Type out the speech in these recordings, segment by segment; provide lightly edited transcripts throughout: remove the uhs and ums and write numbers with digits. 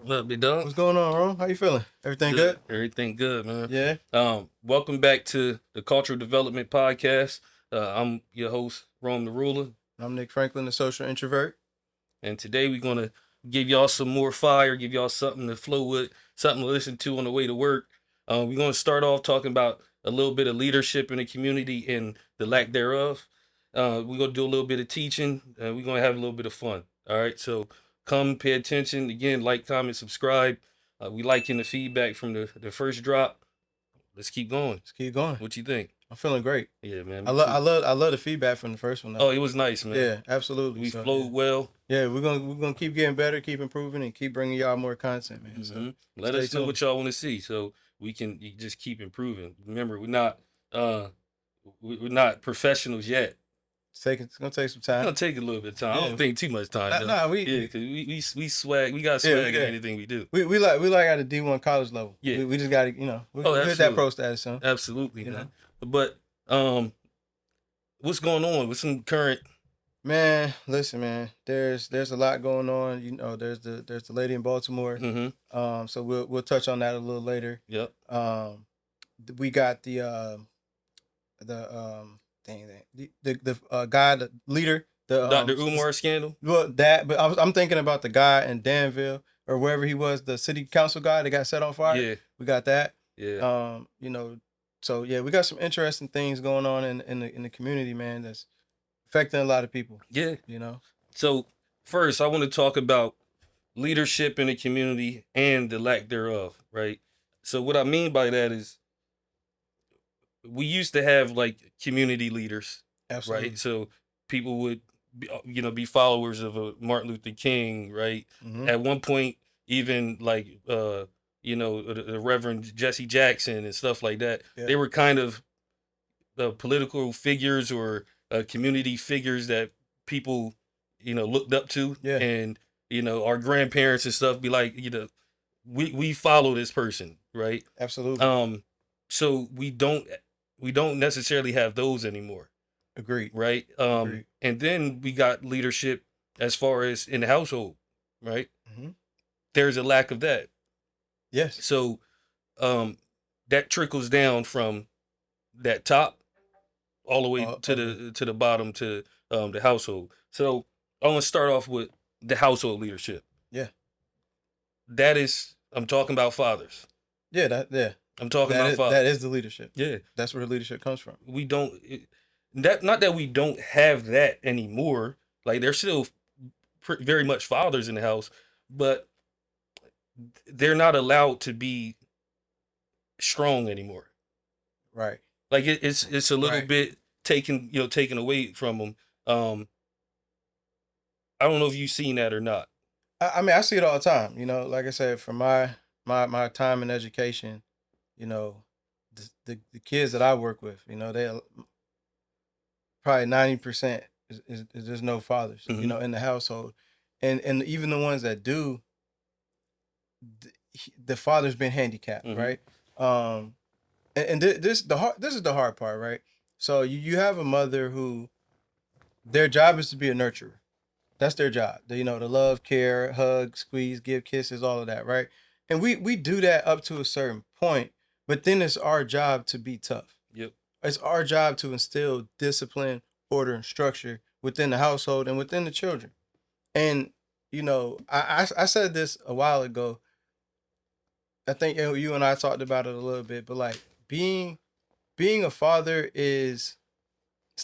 What up, big dog? What's going on, Ron? How you feeling? Everything good? Everything good, man. Yeah. Welcome back to the Cultural Development Podcast. I'm your host, Rome the Ruler, I'm Nick Franklin, the social introvert. and today we're gonna give y'all some more fire, give y'all something to flow with, something to listen to on the way to work. We're gonna start off talking about a little bit of leadership in the community and the lack thereof. We're gonna do a little bit of teaching. We're gonna have a little bit of fun. All right, so come pay attention. Again, like, comment, subscribe. We liking the feedback from the first drop. Let's keep going. Let's keep going. What you think? I'm feeling great. Yeah, man. I love the feedback from the first one. Oh, it was nice, man. Yeah, absolutely. We flowed well. Yeah, we're gonna keep getting better, keep improving, and keep bringing y'all more content, man. So let us know what y'all want to see, so we can just keep improving. Remember, we're not professionals yet. It's gonna take some time. It's gonna take a little bit of time. I don't think too much time. Cause we swag. We got swag in anything we do. We like at a D1 college level. Yeah, we just got to we'll hit that pro status, son. Absolutely, man. But what's going on with some current? Man, listen, man. There's a lot going on. There's the lady in Baltimore. Mm-hmm. So we'll touch on that a little later. Yep. We got the guy, the leader, the Dr. Umar scandal. Well, but I'm thinking about the guy in Danville or wherever he was, the city council guy that got set on fire. Yeah, we got that. Yeah. So yeah, we got some interesting things going on in the community, man. That's affecting a lot of people. Yeah. So first, I want to talk about leadership in the community and the lack thereof. Right. So what I mean by that is, we used to have like community leaders. Absolutely. Right? So people would be followers of Martin Luther King, right? Mm-hmm. At one point, even like the Reverend Jesse Jackson and stuff like that. Yeah. They were kind of political figures or community figures that people looked up to. Yeah. And our grandparents and stuff be like, we follow this person, right? Absolutely. So we don't necessarily have those anymore. Agreed. Right. Agreed. And then we got leadership as far as in the household, right? Mm-hmm. There's a lack of that. Yes. So that trickles down from that top all the way to the bottom to the household. So I want to start off with the household leadership. Yeah. That is, I'm talking about fathers. Yeah. I'm talking about fathers. That is the leadership. Yeah. That's where the leadership comes from. We don't. Not that we don't have that anymore. Like, there's still very much fathers in the house, but they're not allowed to be strong anymore. Right. Like it's a little bit taken away from them. I don't know if you've seen that or not. I mean, I see it all the time. Like I said, from my time in education, the kids that I work with, they probably 90% is there's no fathers, mm-hmm. In the household, and even the ones that do, the father's been handicapped, mm-hmm. right? This is the hard part, right? So you have a mother who, their job is to be a nurturer. That's their job. To love, care, hug, squeeze, give kisses, all of that, right? And we do that up to a certain point, but then it's our job to be tough. Yep. It's our job to instill discipline, order, and structure within the household and within the children. And, I said this a while ago. I think you and I talked about it a little bit, but like being a father it's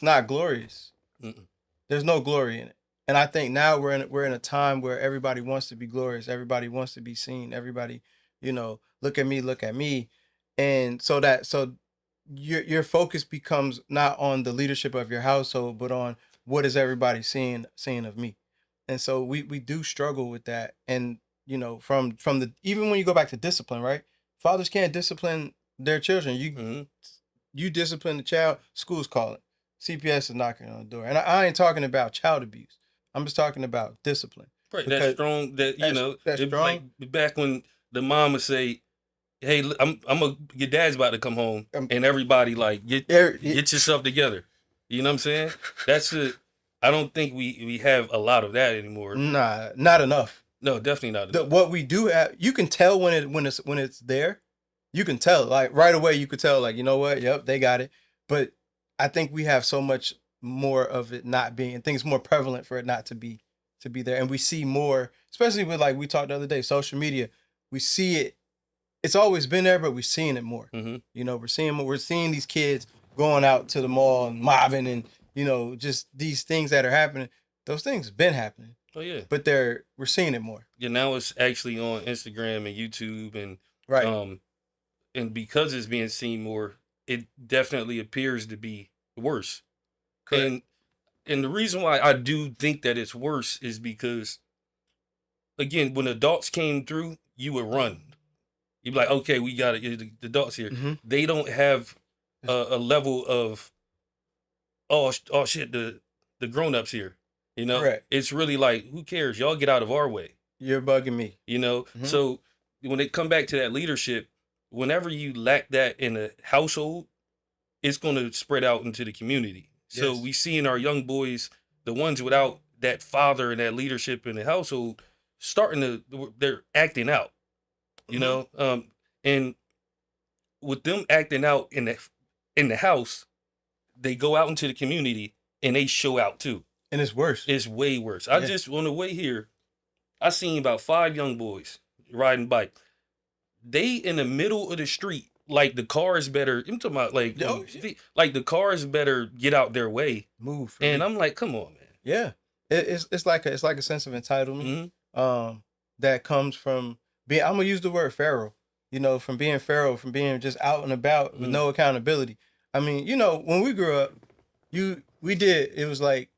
not glorious. Mm-mm. There's no glory in it. And I think now we're in a time where everybody wants to be glorious. Everybody wants to be seen. Everybody, look at me. And so your focus becomes not on the leadership of your household, but on what is everybody seeing of me. And so we do struggle with that. And, from the, even when you go back to discipline, right? Fathers can't discipline their children. You discipline the child, school's calling. CPS is knocking on the door. And I ain't talking about child abuse. I'm just talking about discipline. Right. That's strong. That's strong. Like back when the mom would say, "Hey, your dad's about to come home," and everybody like get yourself together. You know what I'm saying? That's it. I don't think we have a lot of that anymore. Nah, not enough. No, definitely not enough. What we do have, you can tell when it's there. You can tell, like, right away. You could tell, like, you know what? Yep, they got it. But I think we have so much more of it not being. I think it's more prevalent for it not to be there, and we see more, especially with, like we talked the other day, social media. We see it. It's always been there, but we're seeing it more. Mm-hmm. You know, we're seeing these kids going out to the mall and mobbing, and just these things that are happening. Those things been happening. Oh yeah. But we're seeing it more. Yeah, now it's actually on Instagram and YouTube Right. and because it's being seen more, it definitely appears to be worse. Correct. And the reason why I do think that it's worse is because, again, when adults came through, you would run. You'd be like, okay, we got it. The adults here. Mm-hmm. They don't have a level of, oh shit, the grown-ups here. Correct. It's really like, who cares? Y'all get out of our way. You're bugging me. Mm-hmm. Mhm. So when they come back to that leadership, whenever you lack that in a household, it's going to spread out into the community. So Yes. we see in our young boys, the ones without that father and that leadership in the household, they're acting out. Mhm. And with them acting out in the house, they go out into the community and they show out too. And it's worse. It's way worse. I Yeah. just on the way here, I seen about 5 young boys riding bike. They in the middle of the street, like the cars better. I'm talking about like Oh, like the cars better get out their way. Move. For And me. I'm like, come on, man. Yeah. It's like a sense of entitlement. Mm-hmm. That comes from being. I'm gonna use the word feral. From being feral, from being just out and about with Mm-hmm. no accountability. I mean, when we grew up, it was like,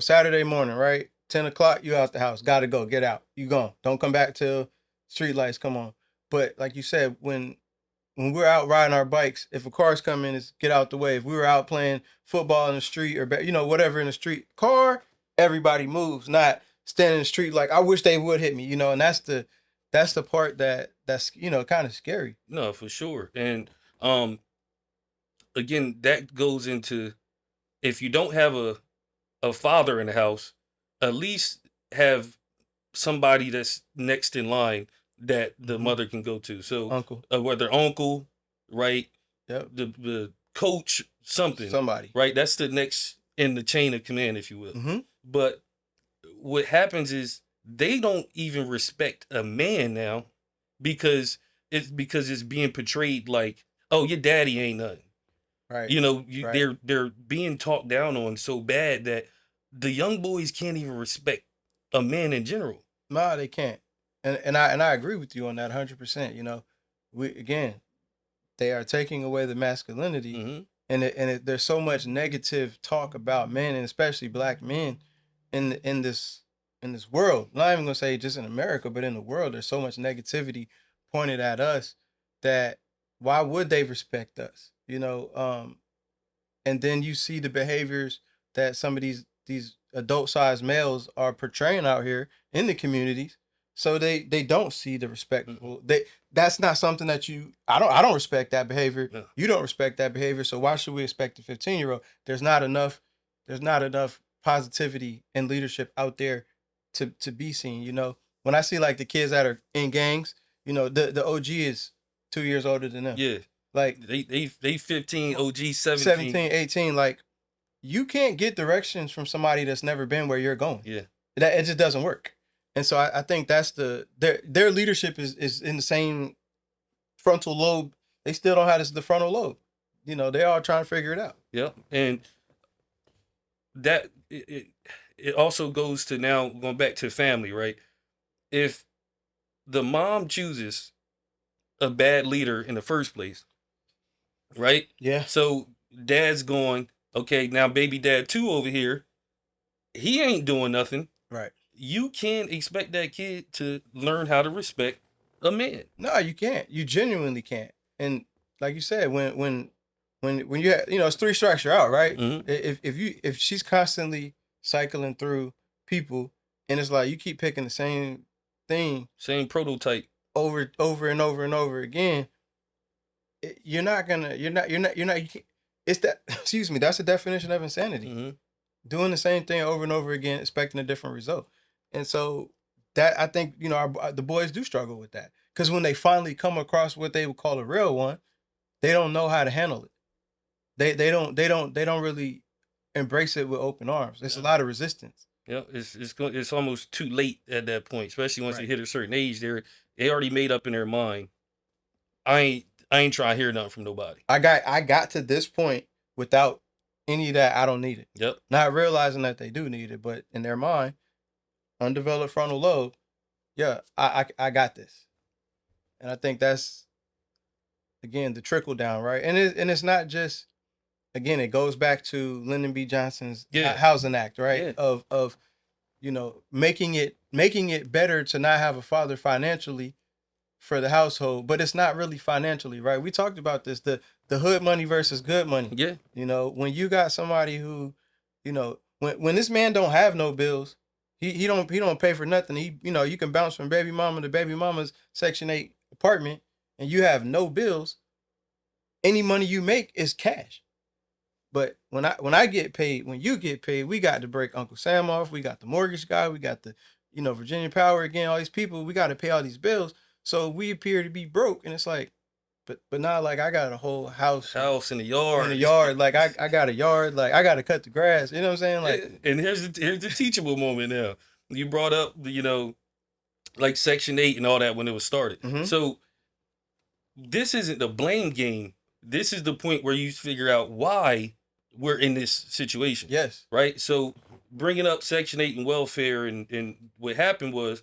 Saturday morning, right? 10 o'clock, you out the house, gotta go, get out. You gone. Don't come back till street lights come on. But like you said, when we're out riding our bikes, if a car's coming, it's get out the way. If we were out playing football in the street or whatever in the street, car, everybody moves, not stand in the street like I wish they would hit me, and that's the part that's kind of scary. No, for sure. And again, that goes into, if you don't have a father in the house, at least have somebody that's next in line that the Mhm. mother can go to. So Uncle. whether uncle, right, Yep. the coach, something, Somebody. right? That's the next in the chain of command, if you will. Mm-hmm. But what happens is they don't even respect a man now because it's being portrayed like, oh, your daddy ain't nothing. Right. Right. They're being talked down on so bad that the young boys can't even respect a man in general. No, they can't. And I agree with you on that 100%. They are taking away the masculinity, Mm-hmm. and there's so much negative talk about men, and especially black men in this world. Not even gonna say just in America, but in the world, there's so much negativity pointed at us that why would they respect us? And then you see the behaviors that some of these adult sized males are portraying out here in the communities. So they don't see the respectful. That's not something that I don't respect that behavior. No. You don't respect that behavior. So why should we expect a 15-year-old? There's not enough positivity and leadership out there to be seen. When I see like the kids that are in gangs, the OG is 2 years older than them. Yeah. Like they 15, OG 17. 17, 18, like you can't get directions from somebody that's never been where you're going. Yeah. It just doesn't work. And so I think that's their leadership is in the same frontal lobe. They still don't have the frontal lobe. They all trying to figure it out. Yeah. And that it also goes to, now going back to family, right? If the mom chooses a bad leader in the first place, right? Yeah. So dad's going, okay, now baby dad 2 over here, he ain't doing nothing. Right. You can't expect that kid to learn how to respect a man. No, you can't. You genuinely can't. And like you said, when you have, it's 3 strikes you're out, right? Mm-hmm. If she's constantly cycling through people, and it's like you keep picking the same thing, same prototype over and over and over again, you're not. You can't, it's that. Excuse me. That's the definition of insanity. Mm-hmm. Doing the same thing over and over again, expecting a different result. And so that I think, you know, the boys do struggle with that, because when they finally come across what they would call a real one, they don't know how to handle it. They don't really embrace it with open arms. There's a lot of resistance. Yeah, it's almost too late at that point, especially once they Right. hit a certain age. They already made up in their mind. I ain't trying to hear nothing from nobody. I got to this point without any of that. I don't need it. Yep. Not realizing that they do need it, but in their mind, undeveloped frontal lobe, yeah, I got this. And I think that's, again, the trickle down, right? And it's not just, again, it goes back to Lyndon B. Johnson's Yeah. Housing Act, right? Yeah. Of you know, making it better to not have a father financially for the household, but it's not really financially, right? We talked about this, the hood money versus good money. Yeah. You know, when you got somebody who, you know, when this man don't have no bills, he don't pay for nothing. He, you know, you can bounce from baby mama to baby mama's Section 8 apartment and you have no bills. Any money you make is cash. But when I get paid, when you get paid, we got to break Uncle Sam off. We got the mortgage guy. We got the, you know, Virginia Power again. All these people. We got to pay all these bills. So we appear to be broke, and it's like, but not like I got a whole house in the yard. in the yard. Like I got a yard. Like I got to cut the grass. You know what I'm saying? Like, And here's the teachable moment now. You brought up, you know, like Section 8 and all that when it was started. Mhm. So this isn't the blame game. This is the point where you figure out why we're in this situation. yes, Right? So bringing up Section 8 and welfare, and what happened was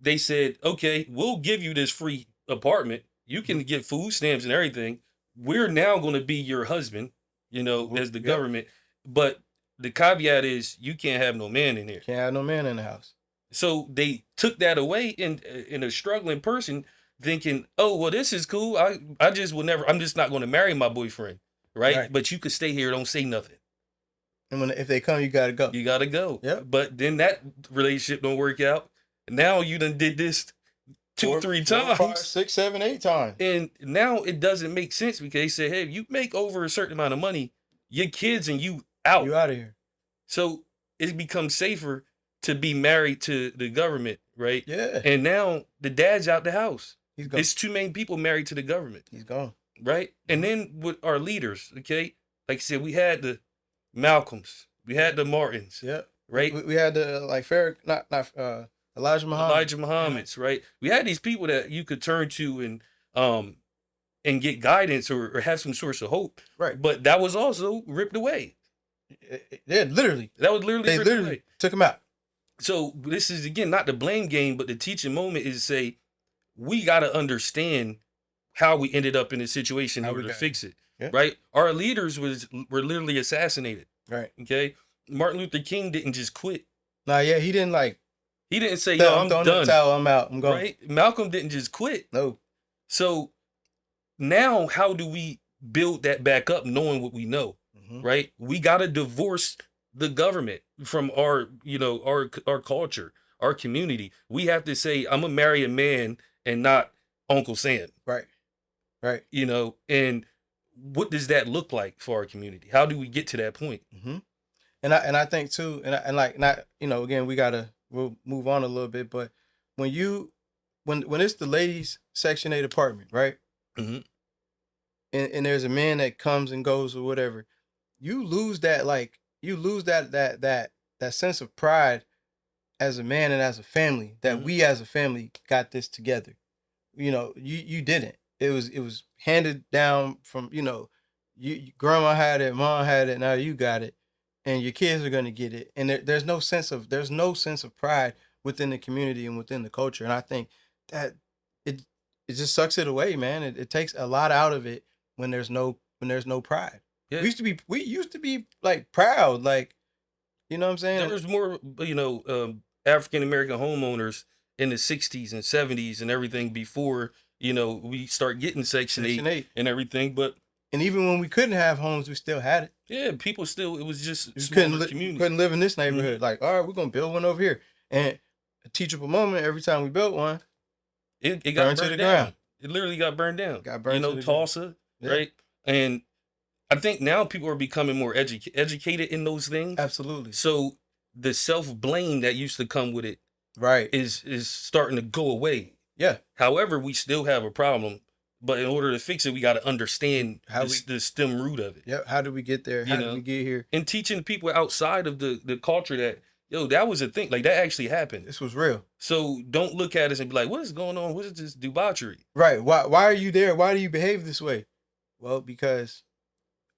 they said, okay, we'll give you this free apartment. You can get food stamps and everything. We're now going to be your husband, you know, as the Yep. government. But the caveat is you can't have no man in there. can't have no man in the house. So they took that away, and in a struggling person thinking, oh, well, this is cool. I just will never, I'm just not going to marry my boyfriend. Right? But you could stay here, don't say nothing. And if they come, you got to go. You got to go. Yep. But then that relationship don't work out. Now you done did this two, 3 times. 4, 5, 6, 7, 8 times. And now it doesn't make sense because they say, hey, if you make over a certain amount of money, your kids and you out. You out of here. So it becomes safer to be married to the government, right? Yeah. And now the dad's out the house. He's gone. It's too many people married to the government. He's gone. Right? And then with our leaders, okay? Like I said, we had the Malcolms, we had the Martins. Yep. Right? We had the like Elijah Muhammad. Elijah Muhammad's, right? We had these people that you could turn to and get guidance or have some source of hope. Right. But that was also ripped away. Yeah, literally. That was literally They ripped literally away. took him out. So this is, again, not the blame game, but the teaching moment is to say, we got to understand how we ended up in this situation in order to fix it. Yeah. Right? Our leaders were literally assassinated. Right. Okay? Martin Luther King didn't just quit. Nah, yeah, he didn't like. He didn't say, yo, I'm throwing done. the towel, I'm out. I'm going. Right? Malcolm didn't just quit. No. So now how do we build that back up knowing what we know? Right? We got to divorce the government from our, you know, our culture, our community. We have to say, I'm going to marry a man and not Uncle Sam. Right. Right. You know, and what does that look like for our community? How do we get to that point? And I think too, and like, not, you know, again, we'll move on a little bit, but when it's the ladies' Section 8 apartment, right? Mm-hmm. And there's a man that comes and goes or whatever, you lose that, like, that sense of pride as a man and as a family, that we as a family got this together. You know, you didn't. It was handed down from, you know, grandma had it, mom had it, now you got it, and your kids are gonna get it. And there's no sense of pride within the community and within the culture. And I think that it just sucks it away, man. It takes a lot out of it when there's no pride. Yeah. We used to be like proud, like, you know what I'm saying? There was more, you know, African American homeowners in the 60s and 70s and everything before, you know, we start getting Section 8 and everything. But and even when we couldn't have homes, we still had it. Yeah, people still, it was just couldn't live in this neighborhood. Like, all right, we're gonna build one over here. And a teachable moment, every time we built one, it got burned to the down. ground. It literally got burned down. Got burned, you know, to the Tulsa, ground. right? And I think now people are becoming more educated in those things. Absolutely. So the self-blame that used to come with it Right. is starting to go away. Yeah. However, we still have a problem, but in order to fix it, we got to understand the stem root of it. Yeah. How did we get there? How did we get here? And teaching people outside of the culture that, yo, that was a thing. Like, that actually happened. This was real. So don't look at us and be like, what is going on? What is this debauchery? Right. Why are you there? Why do you behave this way? Well, because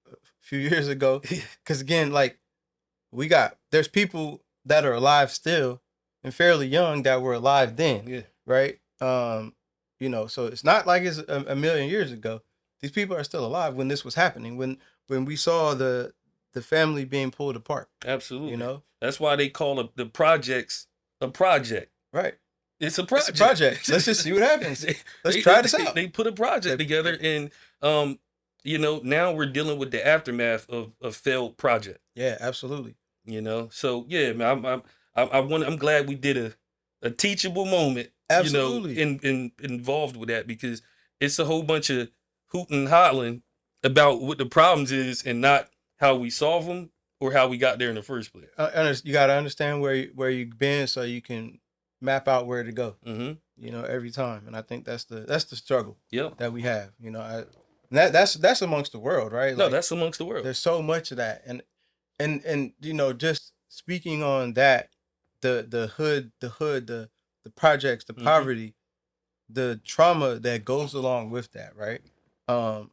a few years ago, because again, like there's people that are alive still and fairly young that were alive then. Yeah. Right. So it's not like it's a million years ago. These people are still alive when this was happening. When we saw the family being pulled apart. Absolutely. That's why they call the projects a project. Right. It's a project. It's a project. Let's just see what happens. Let's try this out. They put a project together, and now we're dealing with the aftermath of a failed project. Yeah, absolutely. So yeah, man, I'm glad we did a teachable moment. Absolutely. Involved with that, because it's a whole bunch of hooting and hollering about what the problems is and not how we solve them or how we got there in the first place. You got to understand where you've been so you can map out where to go. Mm-hmm. Every time, and I think that's the struggle. Yeah. That we have. That's amongst the world, right? No, that's amongst the world. There's so much of that, and just speaking on that, the hood, the projects, the poverty, the trauma that goes along with that, right? I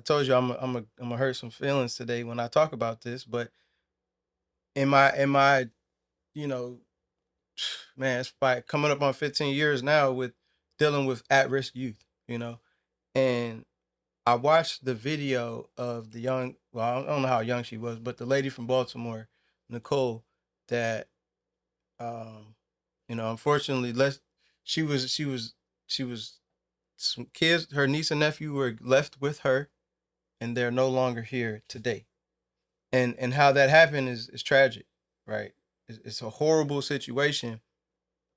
told you I'm gonna hurt some feelings today when I talk about this, but in my man, it's like coming up on 15 years now with dealing with at-risk youth, and I watched the video of the young, well, I don't know how young she was, but the lady from Baltimore, Nicole, that unfortunately she was some kids, her niece and nephew were left with her, and they're no longer here today. And how that happened is tragic, right? It's a horrible situation.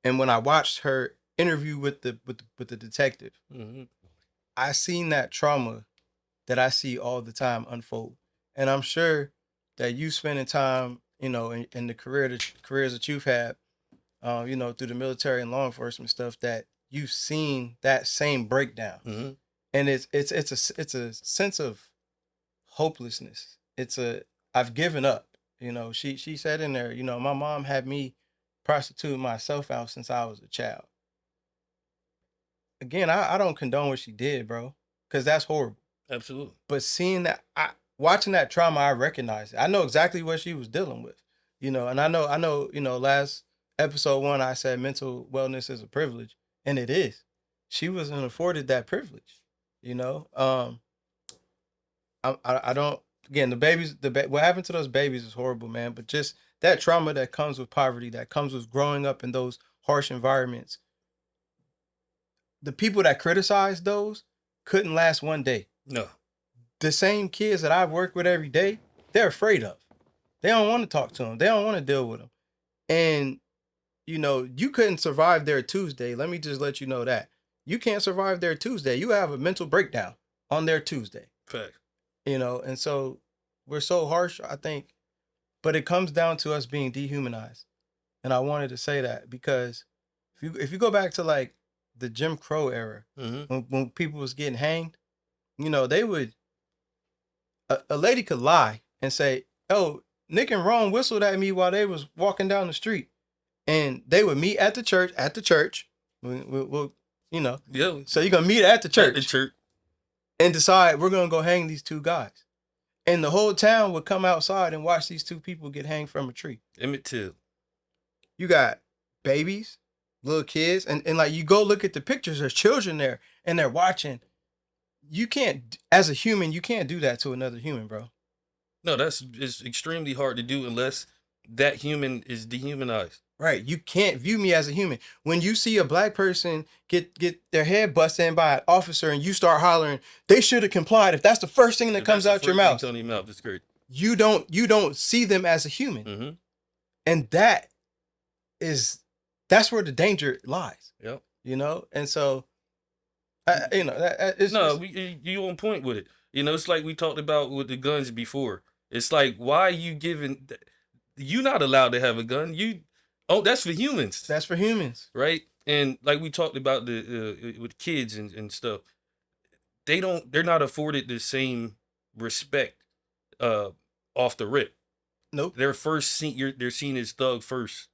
And when I watched her interview with the detective, I seen that trauma that I see all the time unfold. And I'm sure that you spending time, in the careers that you've had, through the military and law enforcement stuff, that you've seen that same breakdown. And it's a sense of hopelessness. I've given up. She said in there, my mom had me prostitute myself out since I was a child. Again, I don't condone what she did, bro, because that's horrible. Absolutely. But seeing that, watching that trauma, I recognize it. I know exactly what she was dealing with, and I know, last episode 1, I said mental wellness is a privilege, and it is. She wasn't afforded that privilege, I don't, again, the babies, what happened to those babies is horrible, man. But just that trauma that comes with poverty, that comes with growing up in those harsh environments. The people that criticize those couldn't last one day. No. The same kids that I've worked with every day, they're afraid of. They don't want to talk to them. They don't want to deal with them. And, you couldn't survive their Tuesday. Let me just let you know that. You can't survive their Tuesday. You have a mental breakdown on their Tuesday. Fact. And so we're so harsh, I think, but it comes down to us being dehumanized. And I wanted to say that because if you go back to like the Jim Crow era, when people was getting hanged, they would, a lady could lie and say, oh, Nick and Ron whistled at me while they was walking down the street, and they would meet at the church. We'll Yeah. So you're gonna meet at the church. At the church. And decide we're gonna go hang these two guys. And the whole town would come outside and watch these two people get hanged from a tree. Emmett Till. You got babies, little kids, and like you go look at the pictures, there's children there and they're watching. You can't, as a human, you can't do that to another human, bro. No, it's extremely hard to do unless that human is dehumanized. Right. You can't view me as a human. When you see a black person get their head busted in by an officer and you start hollering, they should have complied. If that's the first thing that comes out your mouth, that's great. You don't see them as a human. And that's where the danger lies. Yep. And so, you on point with it. It's like we talked about with the guns before. It's like, why are you giving? You're not allowed to have a gun. Oh, that's for humans. That's for humans. Right. And like we talked about with kids and stuff, they're not afforded the same respect uh off the rip. Nope. They're seen as thug first.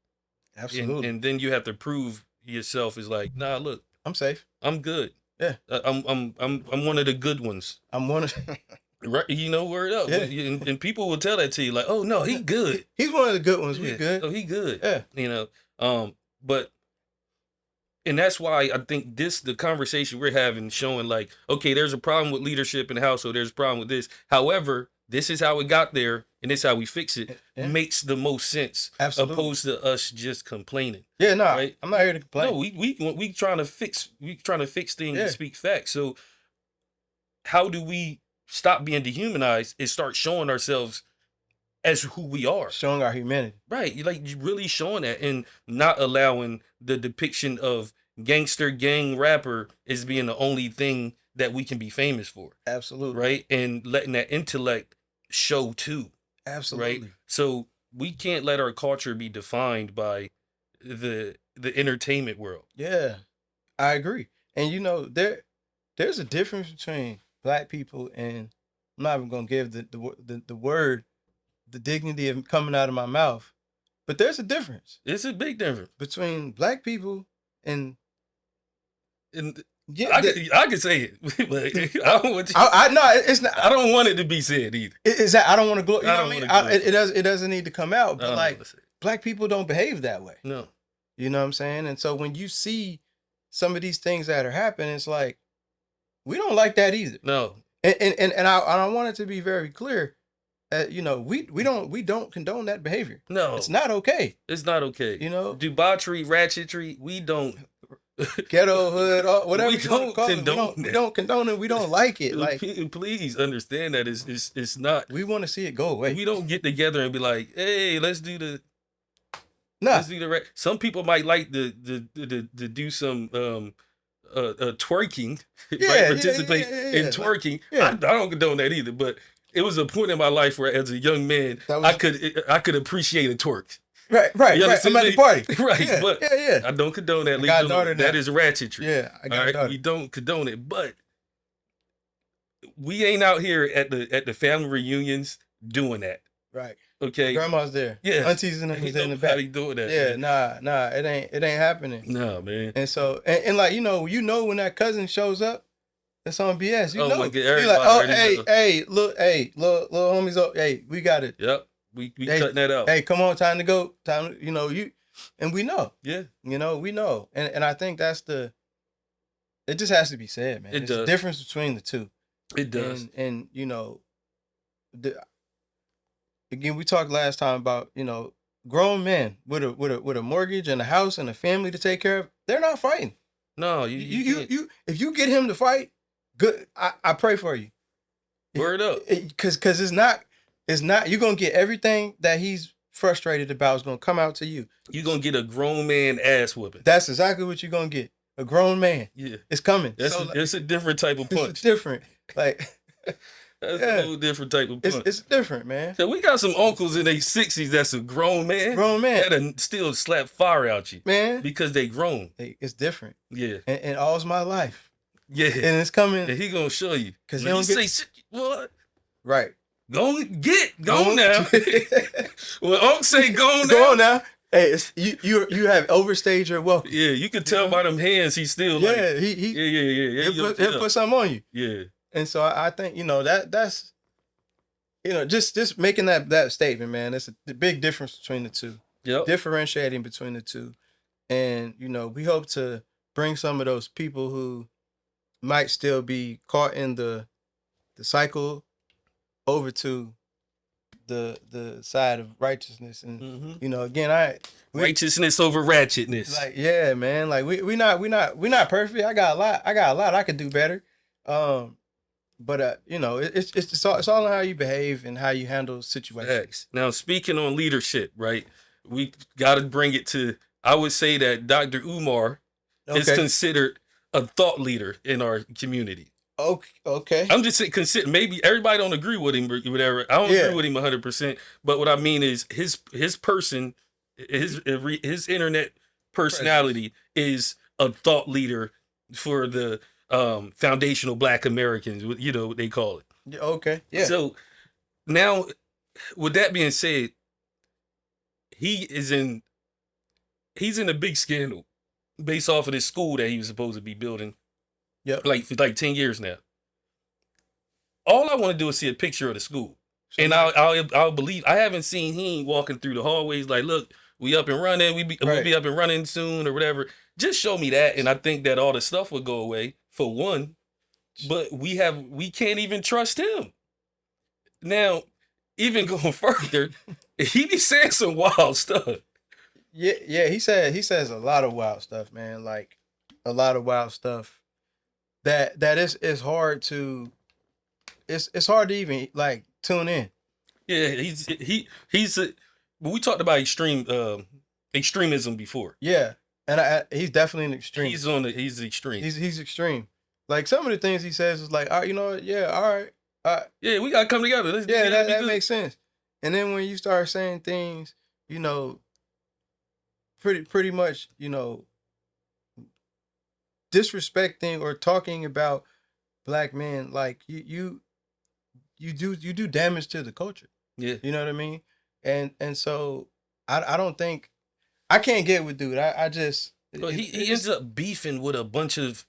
Absolutely. And then you have to prove yourself as like, nah, look, I'm safe. I'm good. Yeah. I'm one of the good ones. I'm one of Right, word up. Yeah. And people will tell that to you, like, oh no, he good. He's one of the good ones. We Yeah. good. Oh, he good. Yeah. But and that's why I think the conversation we're having showing like, okay, there's a problem with leadership in the household. There's a problem with this. However, this is how it got there, and this is how we fix it. Yeah. Makes the most sense, Absolutely. opposed to us just complaining. Yeah, no, right? I'm not here to complain. No, we trying to fix things Yeah. and speak facts. So how do we stop being dehumanized and start showing ourselves as who we are? Showing our humanity. Right. You like really showing that and not allowing the depiction of gangster gang rapper as being the only thing that we can be famous for. Absolutely. Right. And letting that intellect show too. Absolutely. Right. So we can't let our culture be defined by the entertainment world. Yeah, I agree. And you know, there's a difference between black people and I'm not even gonna give the word the dignity of coming out of my mouth, but there's a difference It's a big difference. between black people and And yeah, I can say it, but I don't want you, I no, it's not. I don't want it to be said either. It's that I don't want to go. You know I what don't I mean? wanna go. It doesn't need to come out. I But don't like wanna say it. black people don't behave that way. No. You know what I'm saying? And so when you see some of these things that are happening, it's like we don't like that either. No. And I want it to be very clear. You know, we don't condone that behavior. No. It's not okay. It's not okay. You know, Debauchery, ratchetry, we don't. ghetto hood, whatever We you want to don't call it. condone We that. don't condone it. We don't like it. Like Please understand that it's not. we want to see it go away. We don't get together and be like, hey, let's do the Nah, let's do the. Some people might like to do some twerking, Yeah, right? yeah, Participate yeah. in twerking. Yeah. I don't condone that either, but it was a point in my life where, as a young man, That was- I could appreciate a twerk. right. You I'm understand at the me? party. Right, Yeah, but yeah. I don't condone that. I got a Legally. daughter now. That is ratchetry. Yeah, I got All a right, daughter. we don't condone it, but we ain't out here at the family reunions doing that. Right. Okay, Grandma's there. Yeah. Aunties and them Ain't is in the nobody back. doing that. Yeah, man. nah, it ain't happening. Nah, man. And so, and like you know when that cousin shows up, that's on BS. You Oh know, my God, you're like, everybody oh, already know. little homies, oh, hey, we got it. Yep, we Hey, cutting that out. Hey, come on, time to go. Time, you know you, and we know. Yeah, You know, we know, and I think that's it just has to be said, man. It There's a does. difference between the two. it does. And you know, again, we talked last time about, you know, grown men with a mortgage and a house and a family to take care of, they're not fighting. No, you can't. You if you get him to fight, good. I pray for you. Word up. Cause it's not you're gonna get everything that he's frustrated about is gonna come out to you. You gonna get a grown man ass whooping. That's exactly what you're gonna get. A grown man. Yeah, It's coming. that's So, it's a different type of it's punch. different. Like That's yeah. a whole different type of punch. it's different, man. So we got some uncles in their 60s that's a grown man. Grown man. That'll still slap fire out you Man. because they grown. It's different. Yeah, And all's my life. yeah. And it's coming. And he gonna show you. 'Cause When he he don't say shit, what? Right. Go now. When Unc say go now. Go on now. Hey, you have overstayed your welcome. Yeah, you can tell by them hands he's still like, Yeah, he he'll put something on you. yeah. And so I think, you know, that's you know, just making that statement, man. It's a big difference between the two. Yep. Differentiating between the two. And, you know, we hope to bring some of those people who might still be caught in the cycle over to the side of righteousness. And Mm-hmm. you know, again, Righteousness over ratchetness. like, yeah, man. Like we not perfect. I got a lot I could do better. But you know, it's all on how you behave and how you handle situations. Facts. Now, speaking on leadership, right? We got to bring it to. I would say that Dr. Umar is Okay. considered a thought leader in our community. Okay. I'm just saying, maybe everybody don't agree with him or whatever. I don't Yeah. agree with him 100%. But what I mean is his person His internet Presence. personality is a thought leader for the foundational Black Americans. You know what they call it. Yeah, okay. Yeah. So now, with that being said, he is in he's in a big scandal based off of this school that he was supposed to be building Yep. like for like 10 years now. All I want to do is see a picture of the school. So And now, I'll believe. I haven't seen he ain't walking through the hallways like, look, we up and running. We'll right. be up and running soon or whatever. Just show me that, and I think that all the stuff will go away for one. But we can't even trust him now. Even going further, he be saying some wild stuff. Yeah, yeah. He says a lot of wild stuff, man. Like a lot of wild stuff that is hard to it's hard to even like tune in. Yeah, he's but we talked about extremism before. Yeah, and he's definitely an extreme. He's extreme. He's extreme. Like some of the things he says is like, all right, you know what? Yeah, all right. Yeah, we gotta come together. Yeah, that makes sense. And then when you start saying things, you know, pretty much, you know, disrespecting or talking about black men, like you do damage to the culture. Yeah. You know what I mean? And so I don't think I can't get with dude. I just But he ends up beefing with a bunch of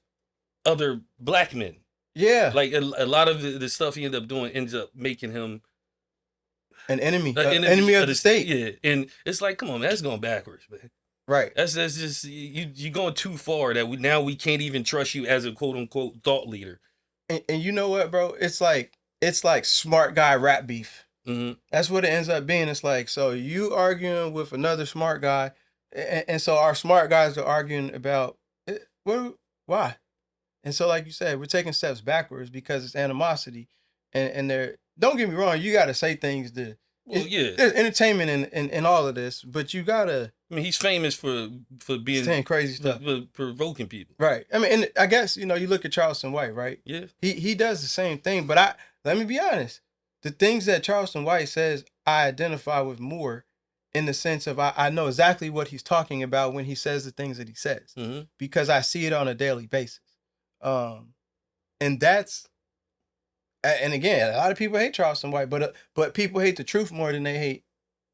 other black men. Yeah. Like a lot of the stuff he ended up doing ends up making him an enemy. an Enemy of the state. Yeah. And it's like, come on, man, that's going backwards, man. Right. That's just you going too far that we can't even trust you as a quote unquote thought leader. And you know what, bro? It's like smart guy rap beef. Mm-hmm. That's what it ends up being. It's like, so you arguing with another smart guy, and so our smart guys are arguing about why? And so, like you said, we're taking steps backwards because it's animosity, and they're don't get me wrong, you got to say things to. Well, yeah, there's entertainment in all of this, but you gotta. I mean, he's famous for being saying crazy stuff, for provoking people. Right. I mean, and I guess you look at Charleston White, right? Yeah. He does the same thing, but let me be honest. The things that Charleston White says, I identify with more, in the sense of I know exactly what he's talking about when he says the things that he says, because I see it on a daily basis. And that's. And again, a lot of people hate Charleston White, but people hate the truth more than they hate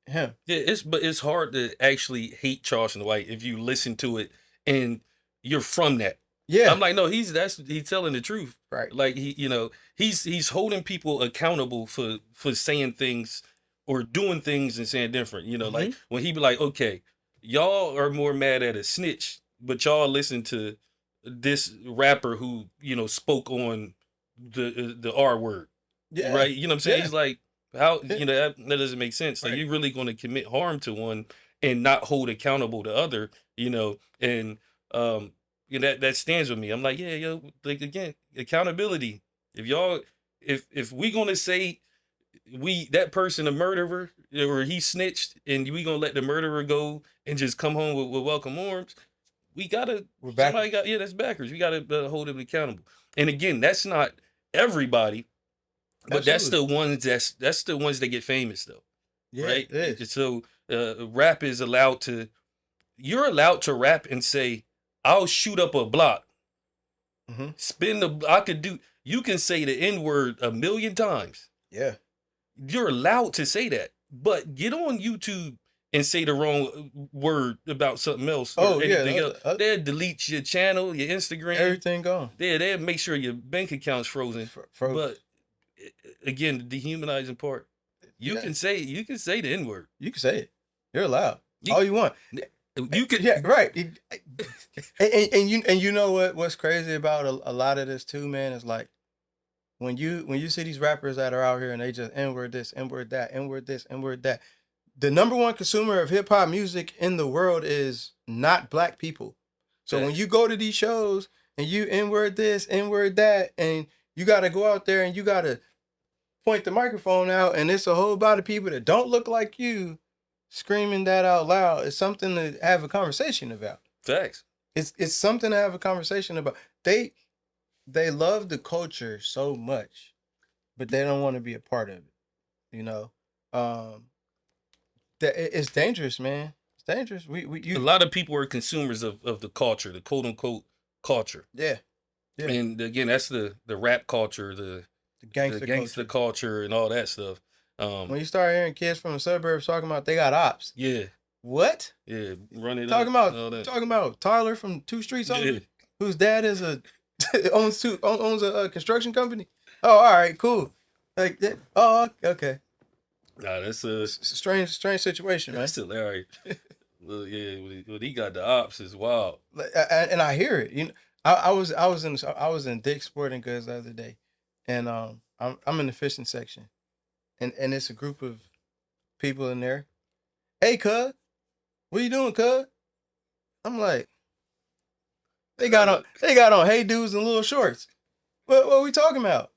him. Yeah, it's hard to actually hate Charleston White if you listen to it and you're from that. Yeah, I'm like, no, he's telling the truth, right? Like he's holding people accountable for saying things or doing things and saying different. Like when he be like, okay, y'all are more mad at a snitch, but y'all listen to this rapper who spoke on the R word, right? You know what I'm saying? He's like, how that doesn't make sense. Like you're really going to commit harm to one and not hold accountable the other, and that stands with me. I'm like, yeah, yo, like again, accountability. If we gonna say that person a murderer or he snitched and we gonna let the murderer go and just come home with welcome arms, we gotta that's backwards. We gotta hold him accountable. And again, that's not everybody, but that's the ones that's the ones that get famous though. Yeah, right? It is. So rap is you're allowed to rap and say, I'll shoot up a block. You can say the N-word 1,000,000 times. Yeah. You're allowed to say that. But get on YouTube and say the wrong word about something else or anything else. They'll delete your channel, your Instagram. Everything gone. They'll make sure your bank account's frozen. But again, the dehumanizing part. You can say the N-word. You can say it. You're allowed. All you want. You could, yeah, right. And you know what's crazy about a lot of this too, man, is like when you see these rappers that are out here and they just N-word this, N-word that, N-word this, N-word that. The number one consumer of hip hop music in the world is not black people. So when you go to these shows and you N-word this, N-word that, and you got to go out there and you got to point the microphone out, and it's a whole lot of people that don't look like you screaming that out loud. It's something to have a conversation about. Facts. It's something to have a conversation about. They love the culture so much, but they don't want to be a part of it. That it's dangerous, man. It's dangerous. A lot of people are consumers of the culture, the quote unquote culture. Yeah. Yeah. And again, that's the rap culture, The the gangster gangster culture. culture, and all that stuff. When you start hearing kids from the suburbs talking about they got ops, Yeah, what? yeah, run it Talking up, about all that. talking about Tyler from 2 streets over, Yeah, whose dad is a owns a construction company. Oh, all right, cool. Like that. Oh, okay. nah, that's It's a strange situation, man. that's hilarious. Well, yeah, when he got the ops is wild. And I hear it. You know, I was in Dick's Sporting Goods the other day, and I'm in the fishing section, and it's a group of people in there. Hey, cuz, what you doing, cuz? I'm like, they got on hey dudes and little shorts. What we talking about?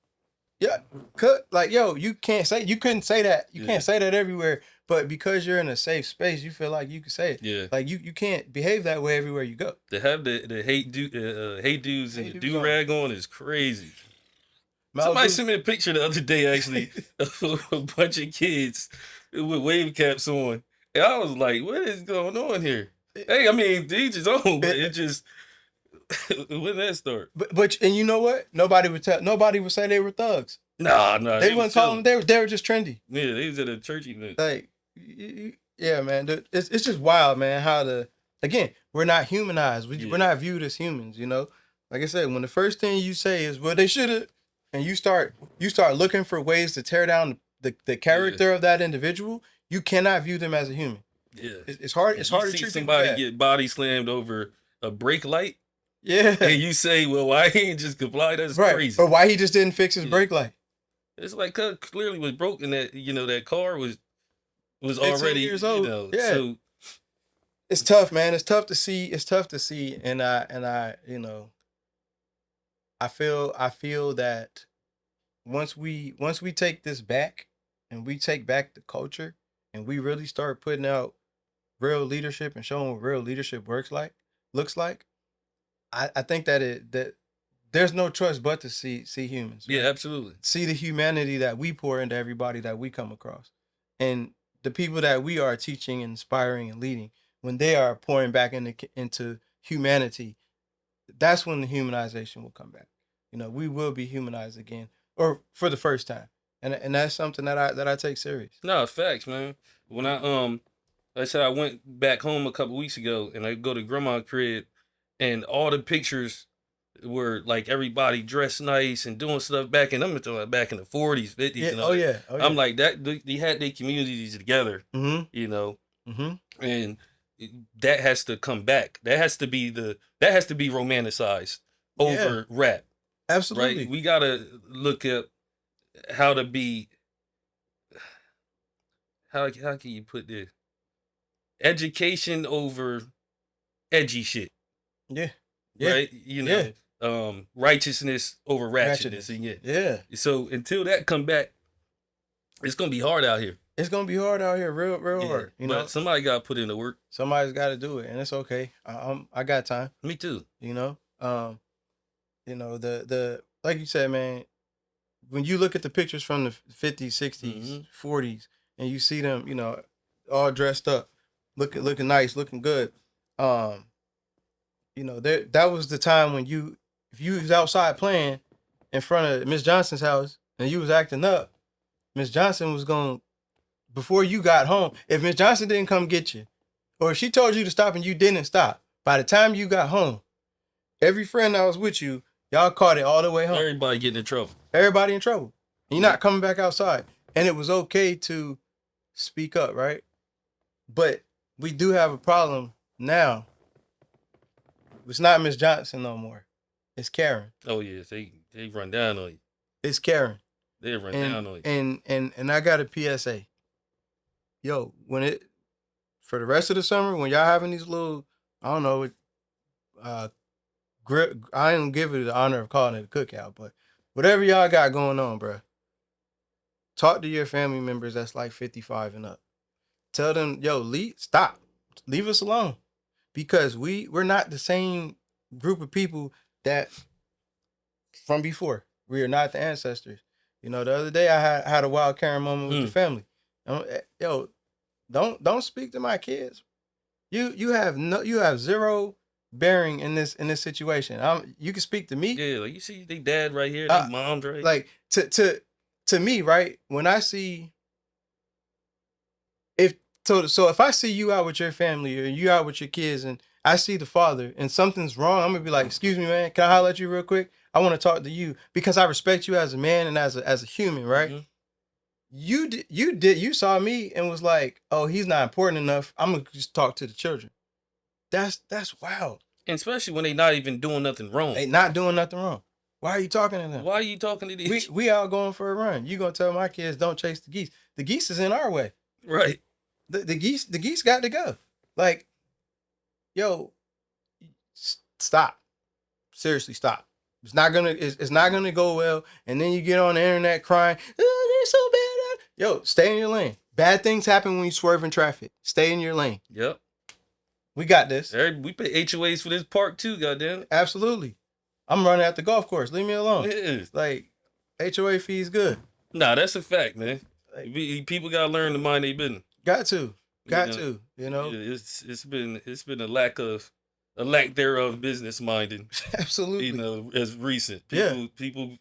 Yeah, cut like yo, you couldn't say that. You Yeah. can't say that everywhere. But because you're in a safe space, you feel like you can say it. Yeah, Like you can't behave that way everywhere you go. to have the hate dudes and Hey the dudes do on. rag on is crazy. Mal Somebody dudes. sent me a picture the other day, actually, of a bunch of kids with wave caps on. And I was like, what is going on here? Hey, I mean, each his own, but it just, when did that start? But and you know what? Nobody would say they were thugs. Nah, They was wouldn't call them. They were just trendy. Yeah, they was at a church event. Like yeah, man. It's just wild, man. Again, we're not humanized. We're not viewed as humans. You know, like I said, when the first thing you say is well they should have, and you start looking for ways to tear down the character of that individual, you cannot view them as a human. Yeah, it's hard. It's hard to see treat somebody people get body slammed over a brake light, yeah, and you say, "Well, why he ain't just comply?" That's right. crazy. Or why he just didn't fix his brake light? It's like clearly was broken. That that car was 15 already years old. Yeah. So It's tough, man. It's tough to see. It's tough to see, and I I feel that once we take this back, and we take back the culture, and we really start putting out real leadership and showing what real leadership looks like, I think that there's no choice but to see humans. yeah, right? absolutely. See the humanity that we pour into everybody that we come across, and the people that we are teaching, inspiring, and leading. When they are pouring back into humanity, that's when the humanization will come back. We will be humanized again, or for the first time, and that's something that I take serious. No, facts, man. When like I said, I went back home a couple weeks ago, and I go to grandma's crib, and all the pictures were like everybody dressed nice and doing stuff back in back in the 40s, 50s, Yeah. and all that. Yeah. Oh yeah. I'm like that. They had their communities together, Mm-hmm. and that has to come back. That has to be romanticized over rap. Absolutely. Right? We gotta look at how to be. How can you put this? Education over edgy shit. Yeah. Right? Righteousness over ratchetness. Yeah. So until that come back, it's gonna be hard out here. It's gonna be hard out here, real hard. But somebody got to put in the work. Somebody's got to do it, and it's okay. I got time. Me too. The like you said, man. When you look at the pictures from the 50s, 60s, 40s, and you see them, all dressed up, looking nice, looking good. That was the time when if you was outside playing in front of Miss Johnson's house and you was acting up, Miss Johnson was going, before you got home, if Miss Johnson didn't come get you, or if she told you to stop and you didn't stop, by the time you got home, every friend that was with you, y'all caught it all the way home. Everybody getting in trouble. Everybody in trouble. You're not coming back outside. And it was okay to speak up, right? But we do have a problem now. It's not Miss Johnson no more. It's Karen. Oh yeah, they run down on you. It's Karen. They run down on you. And I got a PSA. Yo, for the rest of the summer, when y'all having these little, I don't know, I didn't give it the honor of calling it a cookout, but whatever y'all got going on, bro, talk to your family members that's like 55 and up. Tell them, yo, stop. Leave us alone. Because we're not the same group of people that from before. We are not the ancestors. The other day I had a wild Karen moment with the family. Yo, don't speak to my kids. You have zero bearing in this situation. You can speak to me. Yeah, like you see they dad right here, they Uh, mom's right here. Like to me, right? When I see if so if I see you out with your family or you out with your kids and I see the father and something's wrong, I'm gonna be like, excuse me, man, can I holler at you real quick? I want to talk to you because I respect you as a man and as a human, right? Mhm. You saw me and was like, oh, he's not important enough. I'm gonna just talk to the children. That's wild. And especially when they not even doing nothing wrong. They not doing nothing wrong. Why are you talking to them? Why are you talking to these? We out going for a run. You gonna tell my kids don't chase the geese? The geese is in our way. Right. The geese got to go. Like, yo, stop. Seriously, stop. It's not gonna go well. And then you get on the internet crying, oh, they're so bad. Yo, stay in your lane. Bad things happen when you swerve in traffic. Stay in your lane. Yep. We got this. We pay HOAs for this park too, goddamn. Absolutely. I'm running at the golf course. Leave me alone. Yeah. Like, HOA fees good. Nah, that's a fact, man. Like, People gotta learn to mind their business. got to. You know. It's been a lack thereof business minding. Absolutely. You know, as recent. Yeah. People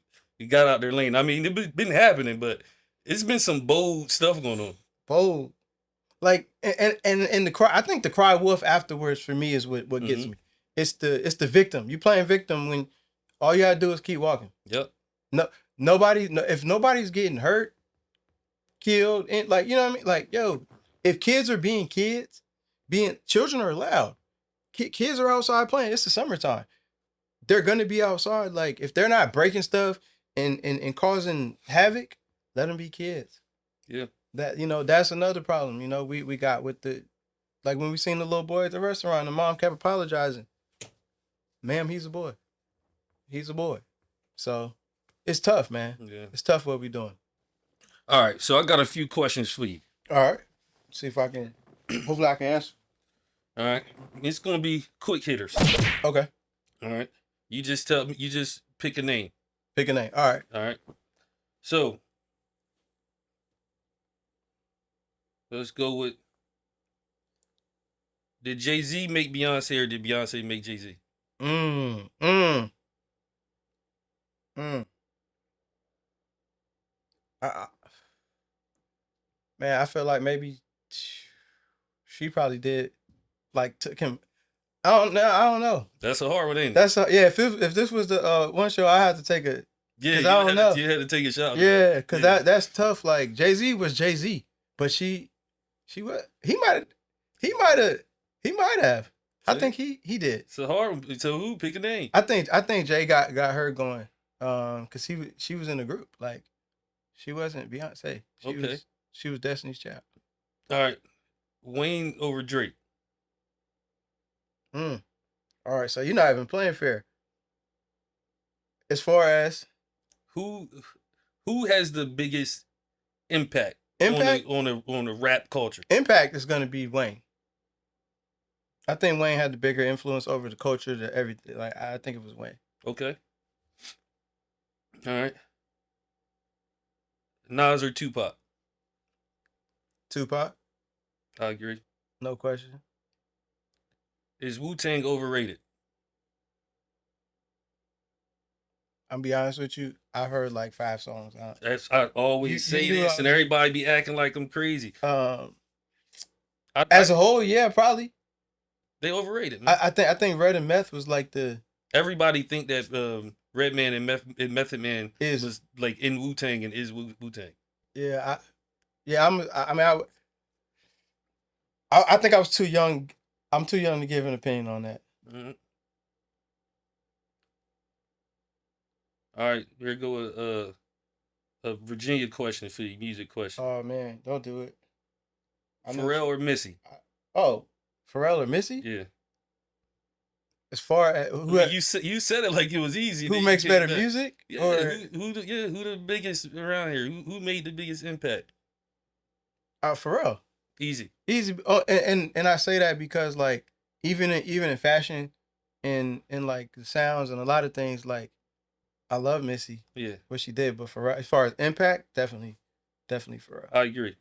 got out their lane. I mean, it's been happening, but it's been some bold stuff going on. Bold. Like and the cry, I think the cry wolf afterwards for me is what gets me. It's the victim. You playing victim when all you gotta do is keep walking. Yep. If nobody's getting hurt, killed, and like, you know what I mean? Like, yo, if kids are being kids, children are allowed. Kids are outside playing. It's the summertime. They're gonna be outside. Like, if they're not breaking stuff and causing havoc, let them be kids. Yeah. That, you know, that's another problem. You know, we got with the, like when we seen the little boy at the restaurant, the mom kept apologizing. Ma'am, he's a boy. He's a boy. So it's tough, man. Yeah. It's tough what we doing. All right. So I got a few questions for you. All right. See if I can, hopefully I can answer. All right. It's gonna be quick hitters. Okay. All right. You just pick a name. Pick a name. All right. All right. So let's go with, did Jay-Z make Beyonce or did Beyonce make Jay-Z? Man, I feel like maybe she probably did, like, took him. I don't know. That's a hard one, ain't it? That's yeah. If this was the one show, I had to take a. Yeah, I don't know. You had to take a shot. Yeah, because that's tough. Like, Jay-Z was Jay-Z, but she was, he might have. I think he did. It's a hard one. So who? Pick a name. I think Jay got her going. Because she was in the group. Like, she wasn't Beyonce. She was Destiny's Child. All right. Wayne over Drake. All right, so you're not even playing fair. As far as who has the biggest impact on the rap culture? Impact is gonna be Wayne. I think Wayne had the bigger influence over the culture, to everything. Like, I think it was Wayne. Okay. All right. Nas or Tupac? Tupac. I agree. No question. Is Wu-Tang overrated? I'm be honest with you. I've heard like 5 songs. I always say this, and everybody be acting like I'm crazy. As a whole, yeah, probably. They overrated, man. I think Red and Meth was like the. Everybody think that Redman and Method Man was like in Wu-Tang and is Wu-Tang. Yeah, I think I was too young. I'm too young to give an opinion on that. Mm-hmm. All right, here go a Virginia question for you, music question. Oh man, don't do it. Pharrell or Missy? Pharrell or Missy? Yeah. As far as you said it like it was easy. Who makes better music? Yeah, who the biggest around here? Who made the biggest impact? Pharrell. Easy. Oh, and I say that because, like, even in fashion, and like the sounds and a lot of things, like, I love Missy. Yeah. What she did, but as far as impact, definitely Pharrell. I agree.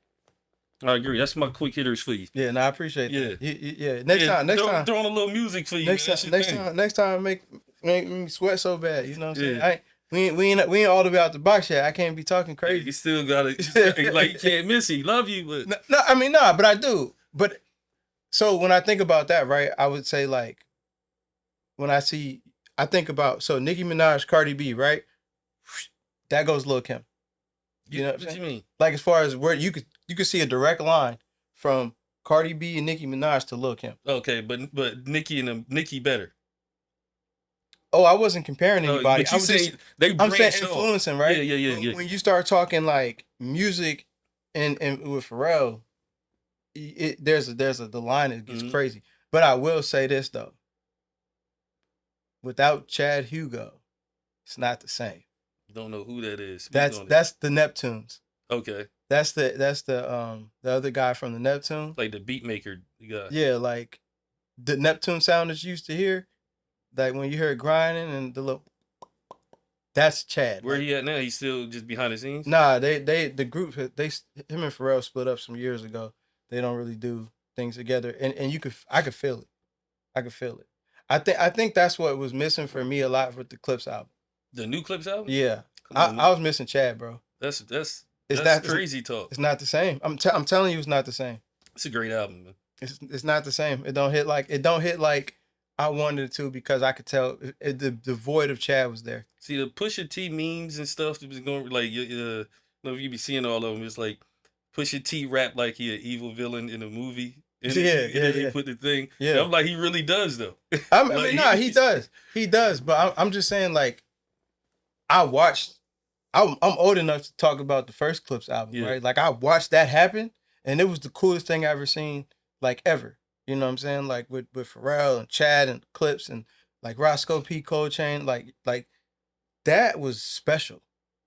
I agree. That's my quick hitters for you. Yeah, no, I appreciate Yeah. that. Yeah. Next time, Throw on a little music for you, man. That's your thing. next time, make me sweat so bad. You know what I'm saying? Yeah. I ain't, we ain't all the way out the box yet. I can't be talking Yeah, you crazy. still gotta like you can't miss it. He love you, but No, I mean, nah, but I do. But so when I think about that, right, I would say like when I think about so Nicki Minaj, Cardi B, right? That goes Lil Kim. You know what I'm what saying? you mean? Like as far as where you could see a direct line from Cardi B and Nicki Minaj to Lil Kim. Okay, but Nicki better. Oh, I wasn't comparing anybody. But you saying they I'm saying branched off. influencing, Yeah, right? yeah. When you start talking like music and with Pharrell, the line that gets crazy. But I will say this though. Without Chad Hugo, it's not the same. Don't know who that is. That's the Neptunes. Okay. That's the other guy from the Neptunes. Like the beat maker guy. Yeah, like the Neptune sound that you used to hear, like when you heard grinding and the little. That's Chad. Where he at now? He's still just behind the scenes. Nah, the group him and Pharrell split up some years ago. They don't really do things together, and I could feel it. I could feel it. I think that's what was missing for me a lot with the Clips album. The new Clips album. Yeah, I was missing Chad, bro. That's crazy talk. It's not the same. I'm telling you, it's not the same. It's a great album, man. It's not the same. It don't hit like I wanted it to because I could tell the void of Chad was there. See the Pusha T memes and stuff that was going like I don't know if you be seeing all of them. It's like Pusha T rap like he an evil villain in a movie. And he put the thing. Yeah, I'm like he really does though. I mean, he does. He does. But I'm just saying like I'm old enough to talk about the first Clips album, right? Like I watched that happen, and it was the coolest thing I ever seen, like ever. You know what I'm saying? Like with Pharrell and Chad and Clips and like Roscoe P. Coltrane, like that was special.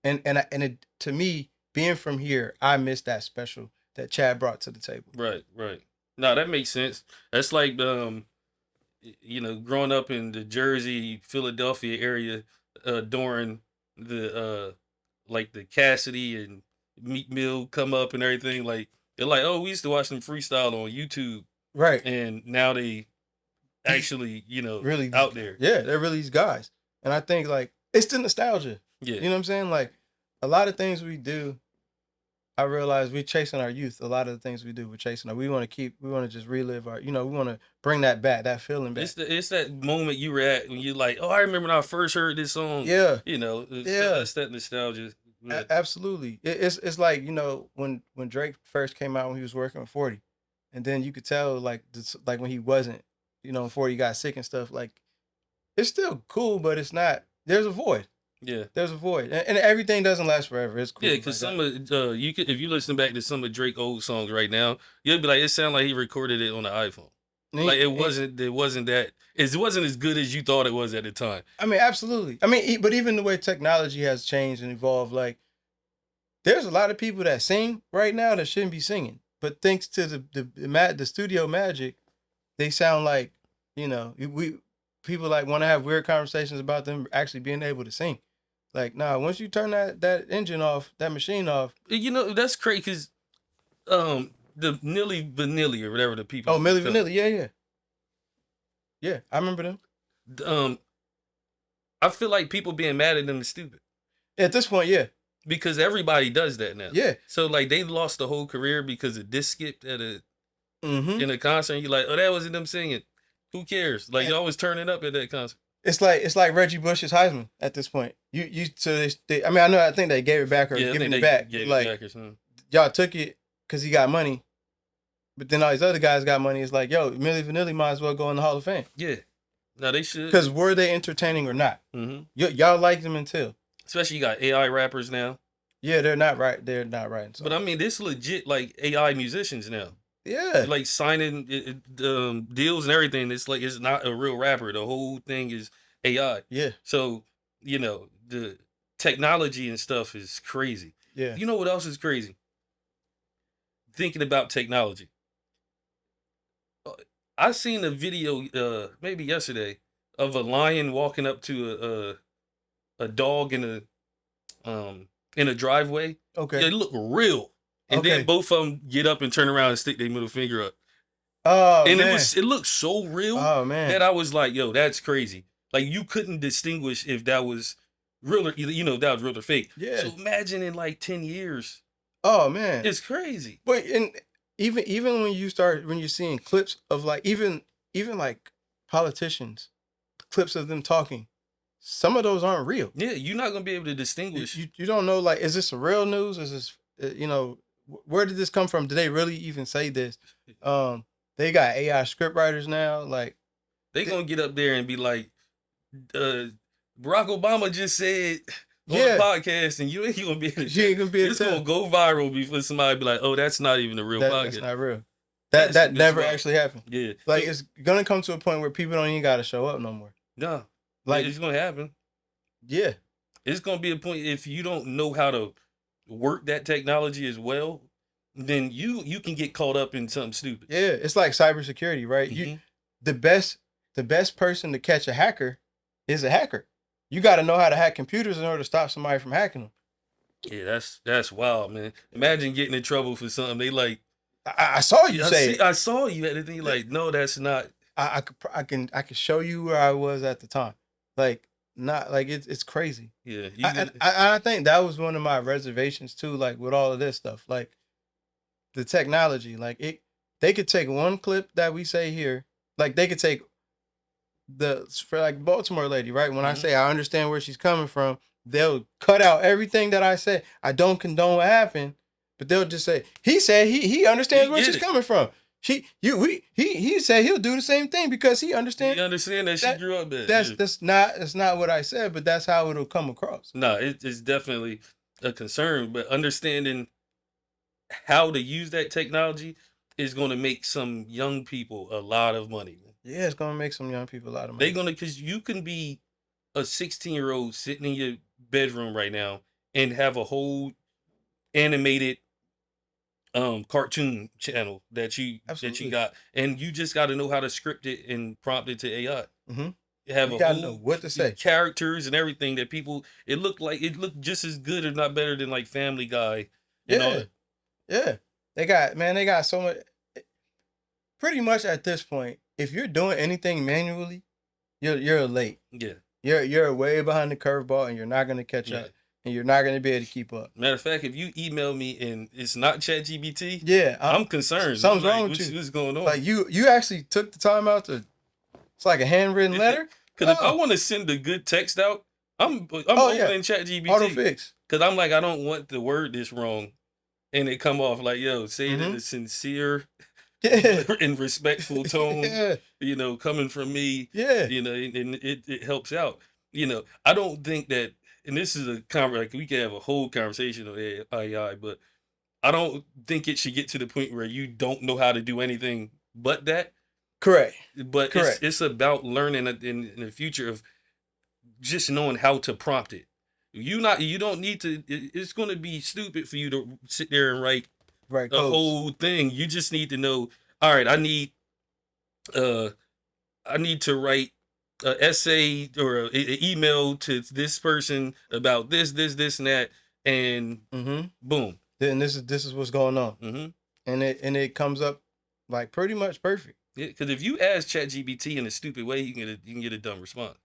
And it, to me, being from here, I miss that special that Chad brought to the table. Right. No, that makes sense. That's like growing up in the Jersey, Philadelphia area during the like the Cassidy and Meat Mill come up and everything. Like they're like, oh, we used to watch them freestyle on YouTube. Right. And now they actually, really out there. Yeah, they're really these guys. And I think like it's the nostalgia. Yeah. You know what I'm saying? Like a lot of things we do, I realize we're chasing our youth. A lot of the things we do, we're chasing. We want to just relive our, we want to bring that back, that feeling back. It's that moment you were at when you're like, oh, I remember when I first heard this song. Yeah. It's that nostalgia. Yeah. Absolutely. It's like, when Drake first came out when he was working with 40. And then you could tell like when he wasn't, 40 got sick and stuff, like it's still cool, but it's not, there's a void. Yeah. There's a void. And everything doesn't last forever. It's cool. Yeah, because some of if you listen back to some of Drake old songs right now, you'll be like, it sounded like he recorded it on the iPhone. Like it wasn't as good as you thought it was at the time. I mean, absolutely. I mean, but even the way technology has changed and evolved, like there's a lot of people that sing right now that shouldn't be singing. But thanks to the studio magic, they sound like, people like want to have weird conversations about them actually being able to sing. Like, nah, once you turn that engine off, that machine off. That's crazy because the Milli Vanilli or whatever the people. Oh, Milli Vanilli, yeah. Yeah, I remember them. I feel like people being mad at them is stupid. At this point, yeah. Because everybody does that now. Yeah. So like they lost the whole career because a disc skipped at in a concert. And you're like, oh, that wasn't them singing. Who cares? Like you always turning up at that concert. It's like Reggie Bush's Heisman at this point. I think they gave it back or giving it back. Like y'all took it because he got money, but then all these other guys got money. It's like, yo, Milli Vanilli might as well go in the Hall of Fame. Yeah, no, they should. Because were they entertaining or not? Mm-hmm. Y'all liked them until. Especially you got AI rappers now. Yeah, they're not right. They're not right. But I mean, this legit like AI musicians now. Yeah, they're like signing deals and everything. It's like it's not a real rapper. The whole thing is AI. Yeah. So the technology and stuff is crazy. Yeah. You know what else is crazy? Thinking about technology. I seen a video maybe yesterday of a lion walking up to a dog in a driveway. Okay. It looked real. And then Okay. both of them get up and turn around and stick their middle finger up. Oh And man. it looked so real Oh man. that I was like, yo, that's crazy. Like you couldn't distinguish if that was real or if that was real or fake. Yeah. So imagine in like 10 years. Oh man. It's crazy. But and even when you're seeing clips of like even like politicians, clips of them talking, some of those aren't real. Yeah, you're not gonna be able to distinguish. You don't know, like, is this a real news? Is this where did this come from? Did they really even say this? They got AI script writers now. Like They gonna get up there and be like, Barack Obama just said on Yeah. the podcast, and you ain't gonna be able to. you ain't gonna be able It's to gonna tell. go viral before somebody be like, oh, that's not even a real That's podcast. not real. That's That never wild. actually happened. Yeah, Like So- it's gonna come to a point where people don't even gotta show up no more. no, Like it's gonna happen. yeah. It's gonna be a point if you don't know how to work that technology as well, then you can get caught up in something stupid. Yeah, it's like cybersecurity, right? Mhm. The best person to catch a hacker is a hacker. You got to know how to hack computers in order to stop somebody from hacking them. Yeah, that's wild, man. Imagine getting in trouble for something. They like, I saw you say it. I saw you at the thing. Like, no, that's not. I can show you where I was at the time. Like not like it's crazy. Yeah, I think that was one of my reservations too. Like with all of this stuff, like the technology, like they could take one clip that we say here, like they could take for like Baltimore lady, right? When I Mhm. say I understand where she's coming from, they'll cut out everything that I say. I don't condone what happened, but they'll just say he said he understands He where get she's it. coming from. He said he'll do the same thing because he understands. You understand that she that- grew up there. That's not what I said, but that's how it'll come across. No, it's definitely a concern, but understanding how to use that technology is going to make some young people a lot of money. Yeah, it's gonna make some young people a lot of money. They're gonna, because you can be a 16-year-old sitting in your bedroom right now and have a whole animated cartoon channel that you Absolutely. got, and you just got to know how to script it and prompt it to AI. Mhm. You have You a gotta whole know what to say. characters and everything that people. It looked just as good, if not better, than like Family Guy. And all Yeah, that. yeah. They got so much. Pretty much at this point, if you're doing anything manually, you're late. Yeah. You're way behind the curveball, and you're not gonna catch Yeah. up, and you're not gonna be able to keep up. Matter of fact, if you email me and it's not ChatGPT, Yeah, I'm concerned. something's Like, wrong with you. What's going on? Like you actually took the time out to. It's like a handwritten letter. Because if I Oh. want to send a good text out, I'm Oh, yeah. opening ChatGPT. Auto fix. Because I'm like, I don't want to word this wrong, and it come off like, yo, say it in Mhm. a sincere Yeah, and respectful tone. yeah, Coming from me. yeah. And it helps out. I don't think that, and this is a like we could have a whole conversation on AI, but I don't think it should get to the point where you don't know how to do anything but that. Correct. But Correct. it's about learning in the future of just knowing how to prompt it. You don't need to. It's going to be stupid for you to sit there and write Right. a Codes. whole thing. You just need to know. All right, uh I need to write an essay or an email to this person about this, and that, and Mm-hmm. boom. Then this is what's going on, Mm-hmm. and it comes up like pretty much perfect. Yeah, because if you ask ChatGPT in a stupid way, you can get a dumb response.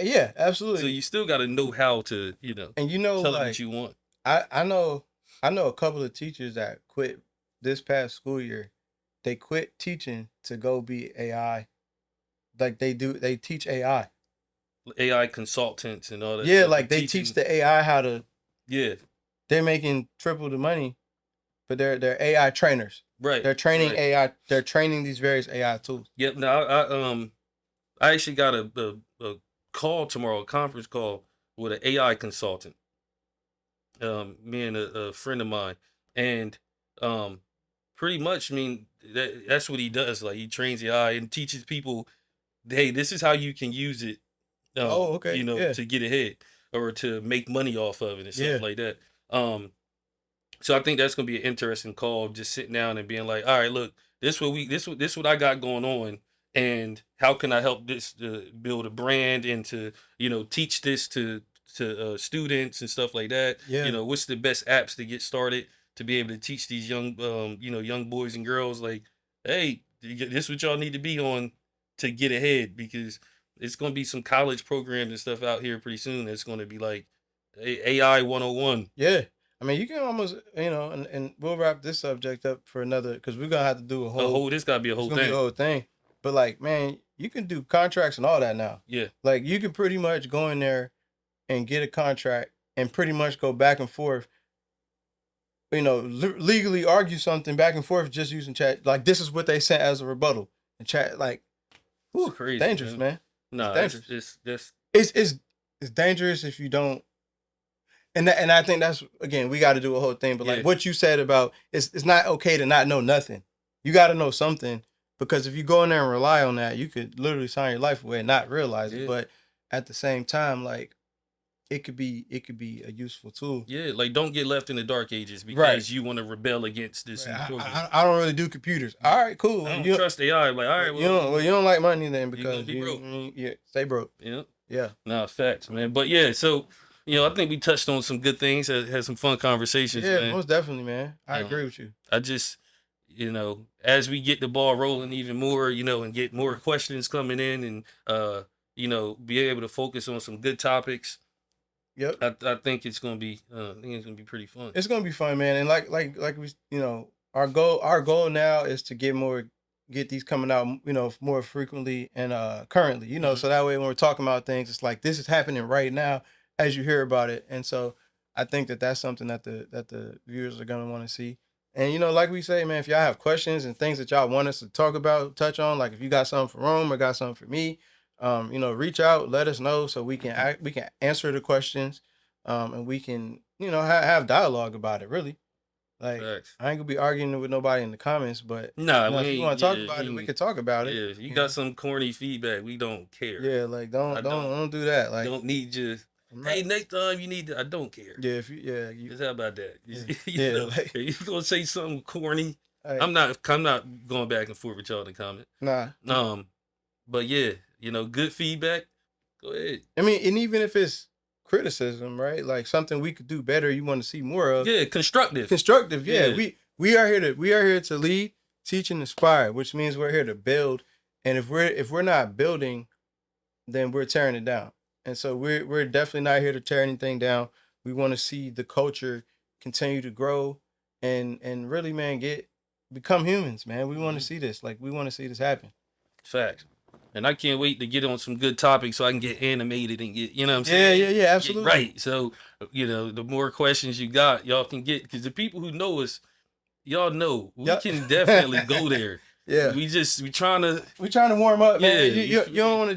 Yeah, absolutely. So you still got to know how to and tell it like what you want. I know a couple of teachers that quit this past school year. They quit teaching to go be AI. Like they teach AI. AI consultants and all that. Yeah, stuff. like they Teaching- teach the AI how to. Yeah, They're making triple the money, but they're AI trainers. right. They're training right. AI. They're training these various AI tools. Yep. Now I actually got a call tomorrow, a conference call with an AI consultant. Me and a friend of mine, and pretty much, I mean, that's what he does. Like he trains AI and teaches people, hey, this is how you can use it. Oh, okay, yeah. to get ahead or to make money off of it and stuff Yeah. like that. So I think that's gonna be an interesting call, just sitting down and being like, all right, look, this what I got going on, and how can I help this to build a brand and to teach this to students and stuff like that. Yeah. What's the best apps to get started to be able to teach these young young boys and girls like, hey, this is what y'all need to be on to get ahead, because it's going to be some college programs and stuff out here pretty soon that's going to be like AI 101. Yeah. I mean, you can almost, and we'll wrap this subject up for another, because we're gonna have to do a A whole. whole This got to be a It's whole gonna be a thing. whole thing. But like, man, you can do contracts and all that now. Yeah. Like, you can pretty much go in there and get a contract and pretty much go back and forth. Legally argue something back and forth just using chat. Like, this is what they sent as a rebuttal, and chat, like, It's crazy, dangerous, man. Nah, Dangerous. it's just It's dangerous if you don't. And I think that's, again, we got to do a whole thing. But like what you said about it's not okay to not know nothing. You got to know something, because if you go in there and rely on that, you could literally sign your life away and not realize it. But at the same time, like, it could be a useful tool. Yeah, like, don't get left in the dark ages because you want to rebel against this. I don't really do computers. All right, cool. I don't trust AI. Like, all right, well, you don't like money then, because you broke. Stay broke. Yeah. Nah, facts, man. But yeah, so I think we touched on some good things. Had some fun conversations. Yeah, man. Most definitely, man. I agree with you. I just, as we get the ball rolling even more, and get more questions coming in, and be able to focus on some good topics. Yep. I think it's gonna be pretty fun. It's gonna be fun, man. And like we, our goal now is to get these coming out, more frequently and currently, so that way when we're talking about things, it's like, this is happening right now as you hear about it. And so I think that that's something that the viewers are gonna want to see. And like we say, man, if y'all have questions and things that y'all want us to talk about, touch on, like if you got something for Rome or got something for me, reach out, let us know, so we can answer the questions, and we can, have dialogue about it, really. Like, Facts. I ain't gonna be arguing with nobody in the comments, but nah, if you want to talk about it, we can talk about it. Yeah, if you got some corny feedback, we don't care. Yeah, like, don't do that. Like, don't need just, hey, next time you need to, I don't care. Yeah, just how about that? Like, if you gonna say something corny, I'm not going back and forth with y'all in the comment. Nah. But yeah, good feedback, go ahead. I mean, and even if it's criticism, right? Like, something we could do better, you want to see more of. Yeah, constructive. Yeah. We are here to lead, teach, and inspire, which means we're here to build. And if we're not building, then we're tearing it down. And so we're definitely not here to tear anything down. We want to see the culture continue to grow and really, man, become humans, man. We want to see this. Like, we want to see this happen. Facts. And I can't wait to get on some good topics so I can get animated and get, what I'm saying? Yeah, absolutely. Right. So, the more questions you got, y'all can get, because the people who know us, y'all know, we can definitely go there. Yeah. We trying to warm up, man. Yeah. You don't want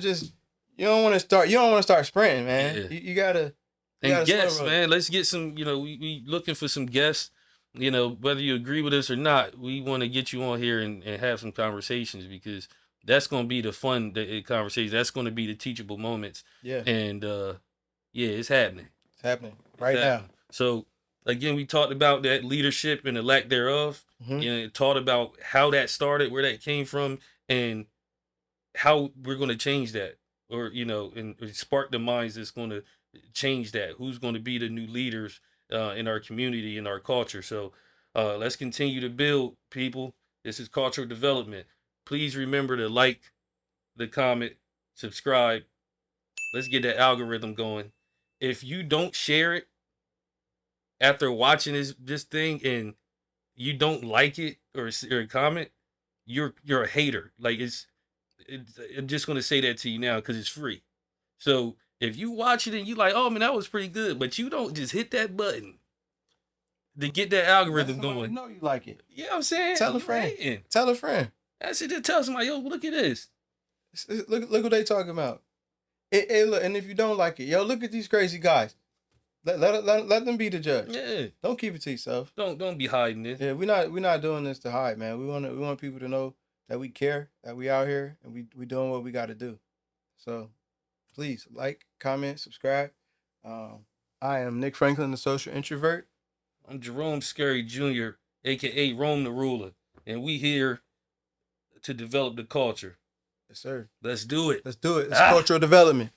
to start sprinting, man. Yeah. You gotta. And guests, man. Let's get some, we looking for some guests. Whether you agree with us or not, we want to get you on here and have some conversations, because that's going to be the fun conversation. That's going to be the teachable moments. Yeah. And it's happening. It's happening right now. So again, we talked about that leadership and the lack thereof. Talked about how that started, where that came from, and how we're going to change that, or and spark the minds that's going to change that. Who's going to be the new leaders in our community, in our culture? So let's continue to build, people. This is cultural development. Please remember to like, the comment, subscribe. Let's get that algorithm going. If you don't share it after watching this thing and you don't like it or comment, you're a hater. Like, I'm just gonna say that to you now because it's free. So if you watch it and you like, oh man, that was pretty good, but you don't just hit that button to get that algorithm going. You know you like it. Yeah, I'm saying. Tell a friend. Tell a friend. That's it. Just tell somebody, yo, look at this. Look what they talking about. Look, and if you don't like it, yo, look at these crazy guys. Let them be the judge. Yeah. Don't keep it to yourself. Don't be hiding this. Yeah, we're not doing this to hide, man. We want people to know that we care, that we out here, and we doing what we got to do. So please like, comment, subscribe. I am Nick Franklin, the social introvert. I'm Jerome Scary Jr., aka Rome the Ruler, and we here to develop the culture. Yes, sir. Let's do it. It's cultural development.